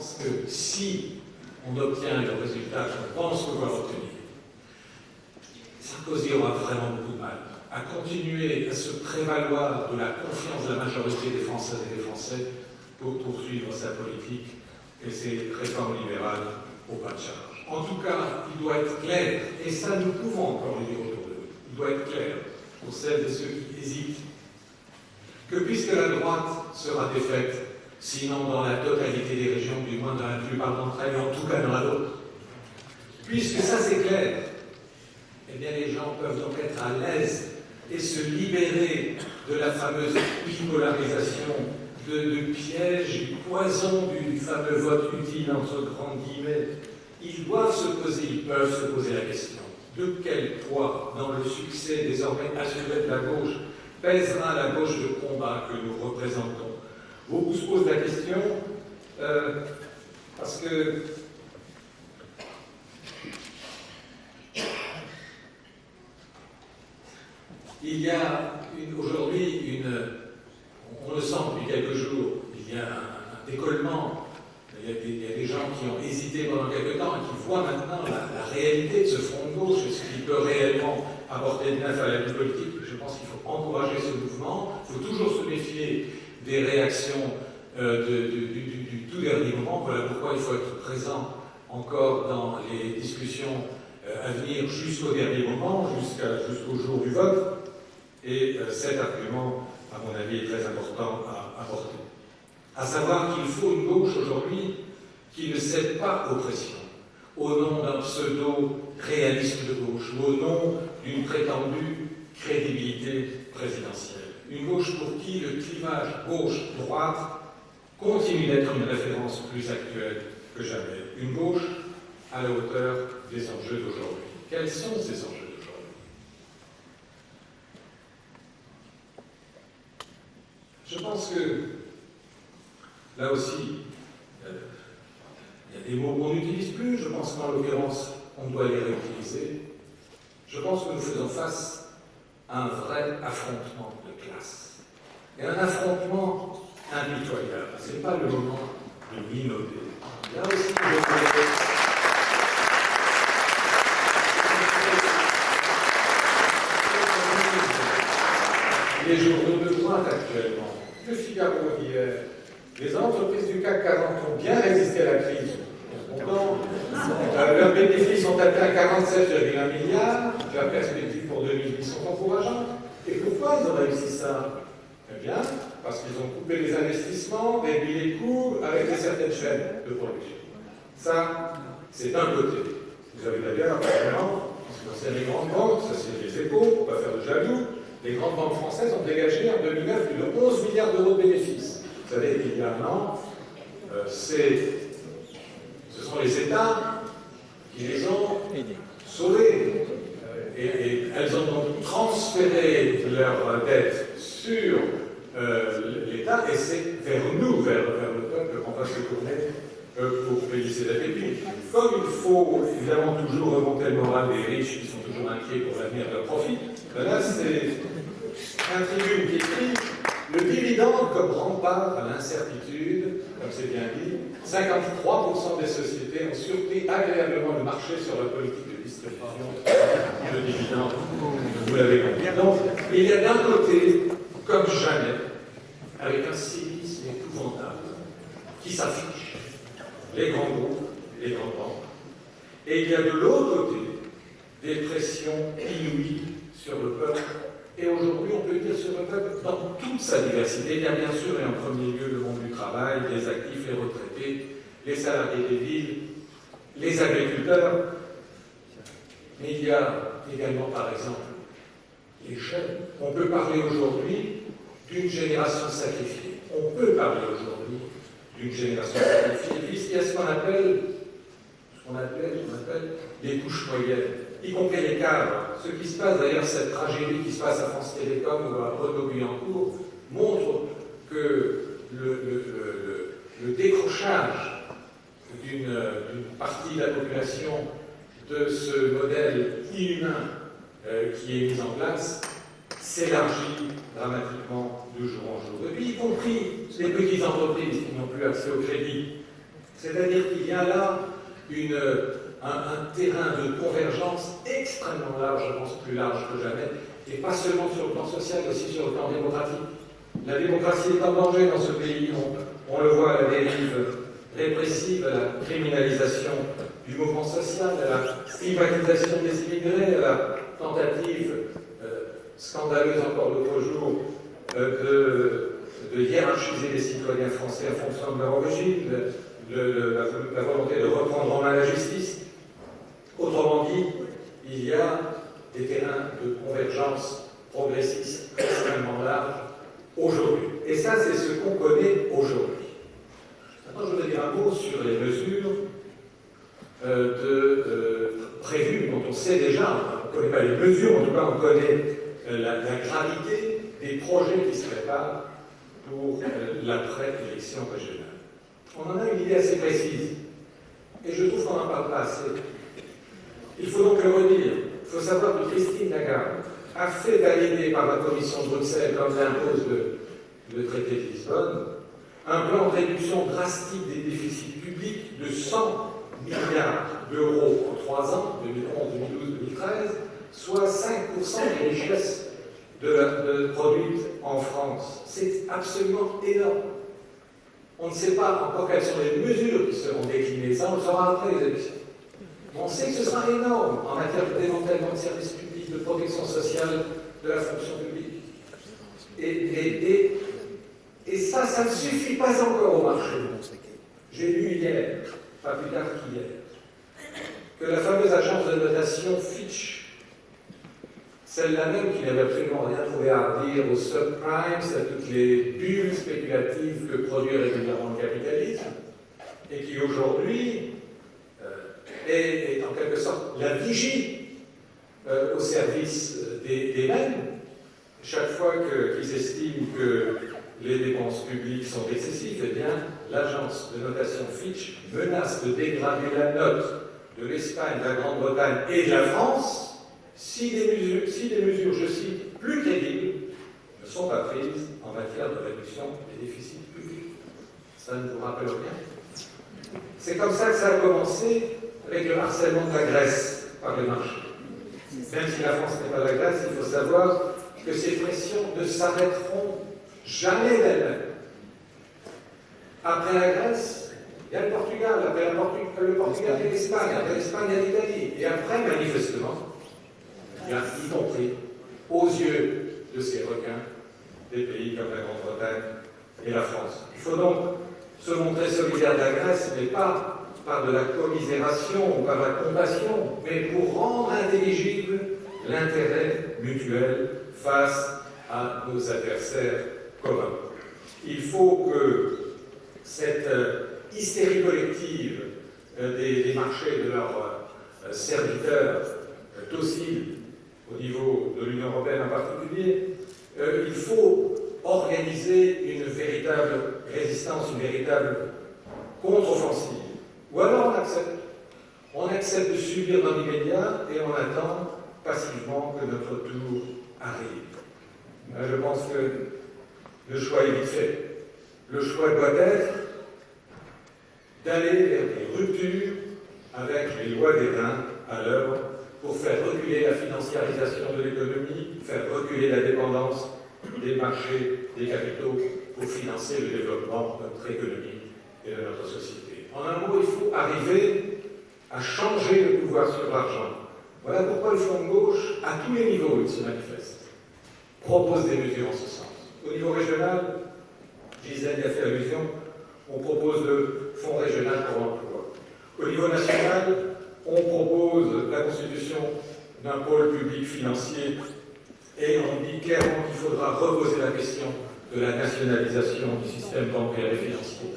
pense que si on obtient le résultat qu'on pense pouvoir obtenir, Sarkozy aura vraiment beaucoup de mal à continuer à se prévaloir de la confiance de la majorité des Françaises et des Français pour poursuivre sa politique et ses réformes libérales au pas de charge. En tout cas, il doit être clair, et ça nous pouvons encore le dire autour de nous, il doit être clair pour celles et ceux qui hésitent, que puisque la droite sera défaite, sinon dans la totalité des régions, du moins dans la plupart d'entre elles, et en tout cas dans la nôtre, puisque ça c'est clair, eh bien les gens peuvent donc être à l'aise et se libérer de la fameuse bipolarisation, du piège, du poison du fameux vote utile entre grands guillemets. Ils doivent se poser, ils peuvent se poser la question de quel poids dans le succès désormais assuré de la gauche pèsera la gauche de combat que nous représentons. Beaucoup se posent la question parce que il y a aujourd'hui on le sent depuis quelques jours, il y a un décollement, il y a des gens qui ont hésité pendant quelques temps et qui voient maintenant la réalité de ce front de gauche et ce qui peut réellement apporter de neuf à la vie politique. Je pense qu'il faut encourager ce mouvement, il faut toujours se méfier des réactions du tout dernier moment. Voilà pourquoi il faut être présent encore dans les discussions à venir jusqu'au dernier moment, jusqu'au jour du vote. Et cet argument, à mon avis, est très important à apporter. À savoir qu'il faut une gauche aujourd'hui qui ne cède pas aux pressions, au nom d'un pseudo-réalisme de gauche, ou au nom d'une prétendue crédibilité présidentielle. Une gauche pour qui le clivage gauche-droite continue d'être une référence plus actuelle que jamais. Une gauche à la hauteur des enjeux d'aujourd'hui. Quels sont ces enjeux ? Je pense que, là aussi, il y a des mots qu'on n'utilise plus, je pense qu'en l'occurrence, on doit les réutiliser. Je pense que nous faisons face à un vrai affrontement de classe. Et un affrontement impitoyable. Ce n'est pas le moment de minauder. Là aussi, les journaux de droite actuellement, le Figaro hier, les entreprises du CAC 40 ont bien résisté à la crise. Leurs bénéfices ont atteint 47,1 milliards, la perspective pour 2010 sont encourageantes. Et pourquoi ils ont réussi ça? Eh bien, parce qu'ils ont coupé les investissements, réduit les coûts avec certaines chaînes de production. Ça, c'est d'un côté. Vous avez d'ailleurs, apparemment, c'est les grandes banques, ça c'est les Échos, pour ne pas faire de jaloux. Les grandes banques françaises ont dégagé en 2009 plus de 11 milliards d'euros de bénéfices. Vous savez qu'il y a un an, ce sont les États qui les ont sauvés. Et elles ont donc transféré leur dette sur l'État, et c'est vers nous, vers le peuple, qu'on va se tourner pour payer ces dettes. Et puis, comme il faut évidemment toujours remonter le moral des riches qui sont toujours inquiets pour l'avenir de leur profit, là c'est un tribune qui écrit le dividende comme rempart à l'incertitude, comme c'est bien dit. 53% des sociétés ont surpris agréablement le marché sur la politique de distribution de dividendes. Vous l'avez compris. Donc, il y a d'un côté, comme jamais, avec un cynisme épouvantable, qui s'affiche, les grands groupes, les grandes banques. Et il y a de l'autre côté des pressions inouïes sur le peuple. Et aujourd'hui, on peut dire sur le peuple dans toute sa diversité. Il y a bien sûr, et en premier lieu, le monde du travail, les actifs, les retraités, les salariés des villes, les agriculteurs. Mais il y a également, par exemple, les jeunes. On peut parler aujourd'hui d'une génération sacrifiée. On peut parler aujourd'hui d'une génération sacrifiée, puisqu'il y a ce qu'on appelle les couches moyennes, y compris les cadres. Ce qui se passe, d'ailleurs, cette tragédie qui se passe à France Télécom ou à Renault-Guyancourt montre que le décrochage d'une partie de la population de ce modèle inhumain qui est mis en place s'élargit dramatiquement de jour en jour. Et puis, y compris les petites entreprises qui n'ont plus accès au crédit, C'est-à-dire qu'il y a là un terrain de convergence extrêmement large, je pense plus large que jamais, et pas seulement sur le plan social, mais aussi sur le plan démocratique. La démocratie est en danger dans ce pays, on le voit à la dérive répressive, à la criminalisation du mouvement social, à la stigmatisation des immigrés, à la tentative scandaleuse encore l'autre jour de hiérarchiser les citoyens français en fonction de leur origine, la volonté de reprendre en main la justice. Autrement dit, il y a des terrains de convergence progressiste extrêmement larges aujourd'hui. Et ça, c'est ce qu'on connaît aujourd'hui. Maintenant, je voudrais dire un mot sur les mesures prévues, dont on sait déjà, on ne connaît pas les mesures, en tout cas on connaît la gravité des projets qui se préparent pour l'après-élection régionale. On en a une idée assez précise, et je trouve qu'on n'en parle pas assez. Il faut donc le redire. Il faut savoir que Christine Lagarde a fait valider par la Commission de Bruxelles, comme l'impose le traité de Lisbonne, un plan de réduction drastique des déficits publics de 100 milliards d'euros en 3 ans, 2011, 2012, 2013, soit 5% des richesses produites en France. C'est absolument énorme. On ne sait pas encore quelles sont les mesures qui seront déclinées. Ça, on le saura après les élections. On sait que ce sera énorme en matière de démantèlement de services publics, de protection sociale, de la fonction publique. Et ça ne suffit pas encore au marché. J'ai lu hier, pas plus tard qu'hier, que la fameuse agence de notation Fitch, celle-là même qui n'avait absolument rien trouvé à redire aux subprimes, à toutes les bulles spéculatives que produit régulièrement le capitalisme, et qui aujourd'hui est en quelque sorte la vigie au service des mêmes. Chaque fois qu'ils estiment que les dépenses publiques sont excessives, eh bien, l'agence de notation Fitch menace de dégrader la note de l'Espagne, de la Grande-Bretagne et de la France si des mesures, je cite, plus crédibles ne sont pas prises en matière de réduction des déficits publics. Ça ne vous rappelle rien? C'est comme ça que ça a commencé avec le harcèlement de la Grèce par le marché. Même si la France n'est pas la Grèce, il faut savoir que ces pressions ne s'arrêteront jamais d'elles-mêmes. Après la Grèce, il y a le Portugal, après le Portugal, il y a l'Espagne, après l'Espagne, il y a l'Italie. Et après, manifestement, il y a, y compris, aux yeux de ces requins, des pays comme la Grande-Bretagne et la France. Il faut donc se montrer solidaire de la Grèce, mais pas par de la commisération ou par la compassion, mais pour rendre intelligible l'intérêt mutuel face à nos adversaires communs. Il faut que cette hystérie collective des marchés, de leurs serviteurs dociles au niveau de l'Union européenne en particulier, il faut organiser une véritable résistance, une véritable contre-offensive. Ou alors on accepte de subir dans l'immédiat et on attend passivement que notre tour arrive. Je pense que le choix est vite fait. Le choix doit être d'aller vers des ruptures avec les lois des reins à l'œuvre pour faire reculer la financiarisation de l'économie, faire reculer la dépendance des marchés, des capitaux, pour financer le développement de notre économie et de notre société. En un mot, il faut arriver à changer le pouvoir sur l'argent. Voilà pourquoi le Front de gauche, à tous les niveaux, il se manifeste, propose des mesures en ce sens. Au niveau régional, Gisèle y a fait allusion, on propose le Fonds régional pour l'emploi. Au niveau national, on propose la constitution d'un pôle public financier et on dit clairement qu'il faudra reposer la question de la nationalisation du système bancaire et financier.